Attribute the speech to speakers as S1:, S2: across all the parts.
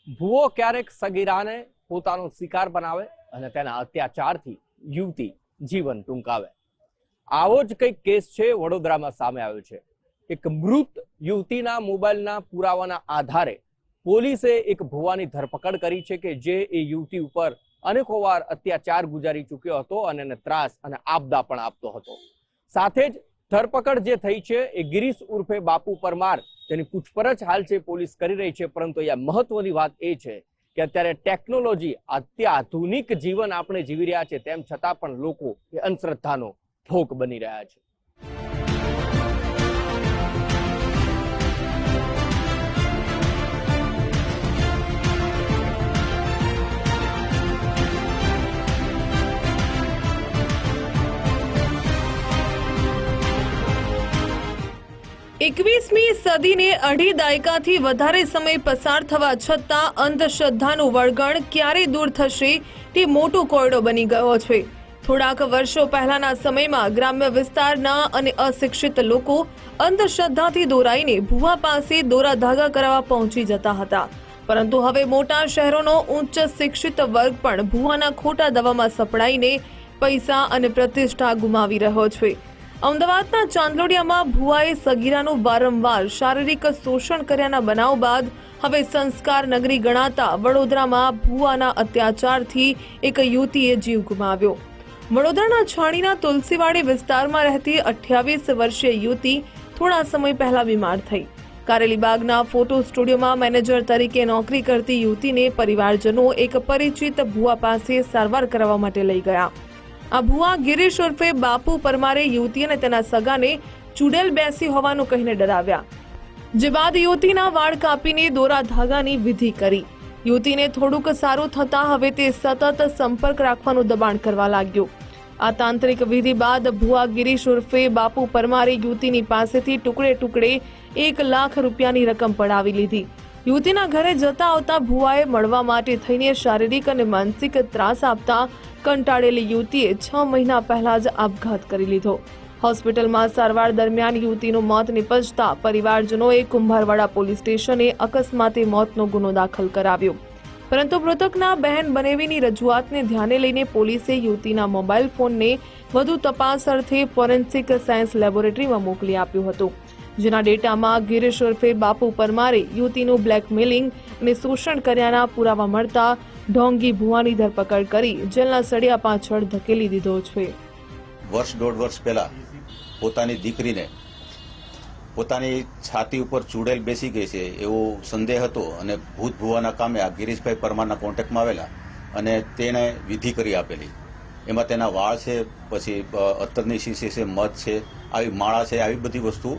S1: ભૂવો ક્યારેક સગીરાને પોતાનો શિકાર બનાવે અને તેના અત્યાચારથી યુવતી જીવન ટૂંકાવે. આવો જ કંઈક કેસ છે વડોદરામાં સામે આવ્યો છે. એક મૃત યુવતીના મોબાઈલના પુરાવાના આધારે પોલીસે એક ભૂવાની ધરપકડ કરી છે કે જે એ યુવતી ઉપર અનેકો વાર અત્યાચાર ગુજારી ચૂક્યો હતો અને એને ત્રાસ અને આપદા પણ આપતો હતો. સાથે જ ધરપકડ જે થઈ છે એ ગિરીશ ઉર્ફે બાપુ પરમાર, તેની પૂછપરછ હાલ છે પોલીસ કરી રહી છે. પરંતુ અહીંયા મહત્વની વાત એ છે કે અત્યારે ટેકનોલોજી, અત્યાધુનિક જીવન આપણે જીવી રહ્યા છે, તેમ છતાં પણ લોકો એ અંધશ્રદ્ધાનો ભોગ બની રહ્યા છે.
S2: એકવીસમી સદીને અઢી દાયકાથી વધારે સમય પસાર થવા છતાં અંધશ્રદ્ધાનું વળગણ ક્યારે દૂર થશે તે મોટો કોયડો બની ગયો છે. થોડાક વર્ષો પહેલાના સમયમાં ગ્રામ્ય વિસ્તારના અને અશિક્ષિત લોકો અંધશ્રદ્ધાથી દોરાઈને ભૂવા પાસે દોરા ધાગા કરાવવા પહોંચી જતા હતા. પરંતુ હવે મોટા શહેરોનો ઉચ્ચ શિક્ષિત વર્ગ પણ ભૂવાના ખોટા દવામાં સપડાઈને પૈસા અને પ્રતિષ્ઠા ગુમાવી રહ્યો છે. અમદાવાદના ચાંદલોડિયામાં ભૂવાએ સગીરાનું વારંવાર શારીરિક શોષણ કર્યાના બનાવ બાદ હવે સંસ્કાર નગરી ગણાતા વડોદરામાં ભૂવાના અત્યાચારથી એક યુવતીએ જીવ ગુમાવ્યો. વડોદરાના છાણીના તુલસીવાડી વિસ્તારમાં રહેતી 28 વર્ષીય યુવતી થોડા સમય પહેલા બીમાર થઈ. કારેલીબાગના ફોટો સ્ટુડિયોમાં મેનેજર તરીકે નોકરી કરતી યુવતીને પરિવારજનો એક પરિચિત ભૂવા પાસે સારવાર કરાવવા માટે લઈ ગયા. આ ભૂવા ગિરીશ ઉર્ફે બાપુ પરમારે યુવતી અને તેના સગાને ચૂડેલ બેસી હોવાનું કહીને ડરાવ્યા, જે બાદ યુવતીના વાળ કાપીને દોરા ધાગાની વિધિ કરી. યુવતીને થોડુંક સારું થતા હવે તે સતત સંપર્ક રાખવાનું દબાણ કરવા લાગ્યો. આ તાંત્રિક વિધિ બાદ ભૂવા ગિરીશ ઉર્ફે બાપુ પરમારે યુવતીની પાસેથી ટુકડે ટુકડે 1 લાખ રૂપિયાની રકમ પડાવી લીધી. યુવતીના ઘરે જતા આવતા ભૂવાએ મળવા માટે થઈને શારીરિક અને માનસિક ત્રાસ આપતા કંટાળેલી યુવતીએ 6 મહિના પહેલા જ આપઘાત કરી લીધો. હોસ્પિટલમાં સારવાર દરમિયાન યુવતીનું મોત નિપજતા પરિવારજનોએ કુંભારવાડા પોલીસ સ્ટેશને અકસ્માતે મોતનો ગુનો દાખલ કરાવ્યો. પરંતુ મૃતકના બહેન બનેવીની રજૂઆતને ધ્યાને લઈને પોલીસે યુવતીના મોબાઈલ ફોનને વધુ તપાસ અર્થે ફોરેન્સિક સાયન્સ લેબોરેટરીમાં મોકલી આપ્યું હતું, જેના ડેટામાં ગિરીશ ઉર્ફે બાપુ પરમારે યુવતીનું બ્લેકમેલિંગ અને શોષણ કર્યાના પુરાવા મળતા ઢોંગી ભૂવાની ધરપકડ કરી જેલના સળિયા પાછળ ધકેલી દીધો છે.
S3: વર્ષ દોઢ વર્ષ પહેલા પોતાની દીકરીને પોતાની છાતી ઉપર ચૂડેલ બેસી ગઈ છે એવો સંદેહ હતો અને ભૂત ભૂવાના કામે આ ગિરીશભાઈ પરમારના કોન્ટેક્ટમાં આવેલા અને તેને વિધિ કરી આપેલી. એમાં તેના વાળ છે, પછી અત્તરની શીશી છે, મધ છે, આવી માળા છે, આવી બધી વસ્તુ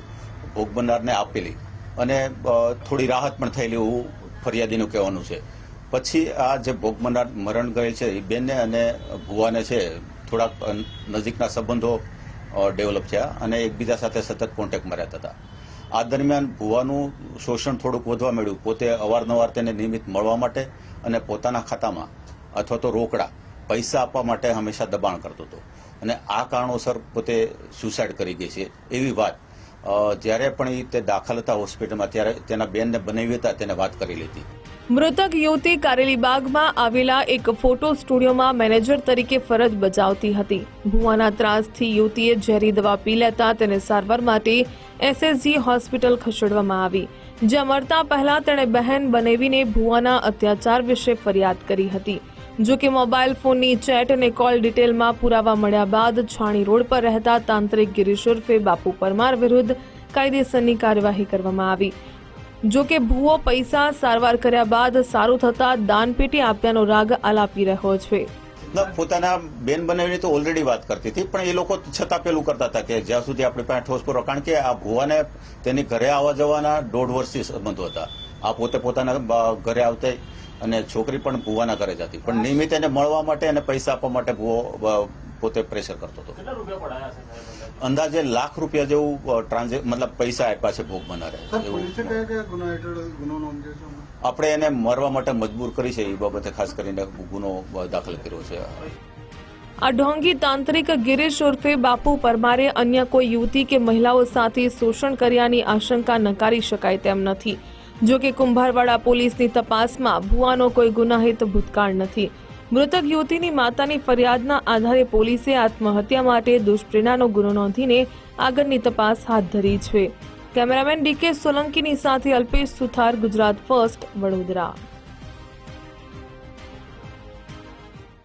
S3: ભોગ બનનારને આપેલી અને થોડી રાહત પણ થયેલી એવું ફરિયાદીનું કહેવાનું છે. પછી આ જે ભોગ બનનાર મરણ ગયેલ છે એ બેનને અને ભૂવાને છે થોડાક નજીકના સંબંધો ડેવલપ થયા અને એકબીજા સાથે સતત કોન્ટેક્ટમાં રહેતા હતા. આ દરમિયાન ભૂવાનું શોષણ થોડુંક વધવા માંડ્યું. પોતે અવારનવાર તેને નિયમિત મળવા માટે અને પોતાના ખાતામાં અથવા તો રોકડા પૈસા આપવા માટે હંમેશા દબાણ કરતો હતો અને આ કારણોસર પોતે સુસાઇડ કરી ગઈ છે એવી વાત જ્યારે પણ તે દાખલ હતા હોસ્પિટલમાં ત્યારે તેના બેનને બનાવી હતા તેને વાત કરી લીધી.
S2: મૃતક યુવતી કારેલીબાગમાં આવેલા એક ફોટો સ્ટુડિયોમાં મેનેજર તરીકે ફરજ બજાવતી હતી. ભૂવાના ત્રાસથી યુવતીએ ઝેરી દવા પી લેતા તેને સારવાર માટે SSG હોસ્પિટલ ખસેડવામાં આવી, જ્યાં મરતા પહેલા તેણે બહેન બનેવીને ભૂવાના અત્યાચાર વિશે ફરિયાદ કરી હતી. જો કે મોબાઈલ ફોનની ચેટ અને કોલ ડિટેલમાં પુરાવા મળ્યા બાદ છાણી રોડ પર રહેતા તાંત્રિક ગિરીશ ઉર્ફે બાપુ પરમાર વિરુદ્ધ કાયદેસરની કાર્યવાહી કરવામાં આવી. જો કે ભૂવો પૈસા સારવાર કર્યા બાદ સારું થતા દાનપેટી આપ્યાનો રાગ આલાપી રહ્યો છે.
S3: પોતાના બેન બનાવીને તો ઓલરેડી વાત કરતી હતી, પણ એ લોકો છતાં પેલું કરતા હતા કે જ્યાં સુધી આપણી પાસે ઠોસ પુરાવો, કારણ કે આ ભૂવાને તેની ઘરે આવવા જવાના 1.5 વર્ષથી સંબંધો હતા. આ પોતે પોતાના ઘરે આવતા અને છોકરી પણ ભૂવાના ઘરે જતી, પણ નિયમિત એને મળવા માટે અને પૈસા આપવા માટે ભૂવો પોતે પ્રેશર કરતો હતો. અંદાજે ₹1 લાખ જેવું મતલબ પૈસા આપ્યા છે ભોગ બનનારે. આપણે એને મરવા માટે મજબૂર કરી છે એ બાબતે ખાસ કરીને ગુનો દાખલ કર્યો છે.
S2: આ ઢોંગી તાંત્રિક ગિરીશ ઉર્ફે બાપુ પરમારે અન્ય કોઈ યુવતી કે મહિલાઓ સાથે શોષણ કર્યાની આશંકા નકારી શકાય તેમ નથી. જો કે કુંભારવાડા પોલીસની તપાસમાં ભુવાનો કોઈ ગુનાહિત ભૂતકાળ નથી. મૃતક યુવતીની માતાની ફરિયાદના આધારે પોલીસે આત્મહત્યા માટે દુષ્પ્રેરણાનો ગુનો નોંધીને આગળની તપાસ હાથ ધરી છે. કેમેરામેન ડીકે સોલંકીની સાથે અલ્પેશ સુથાર, ગુજરાત ફર્સ્ટ, વડોદરા.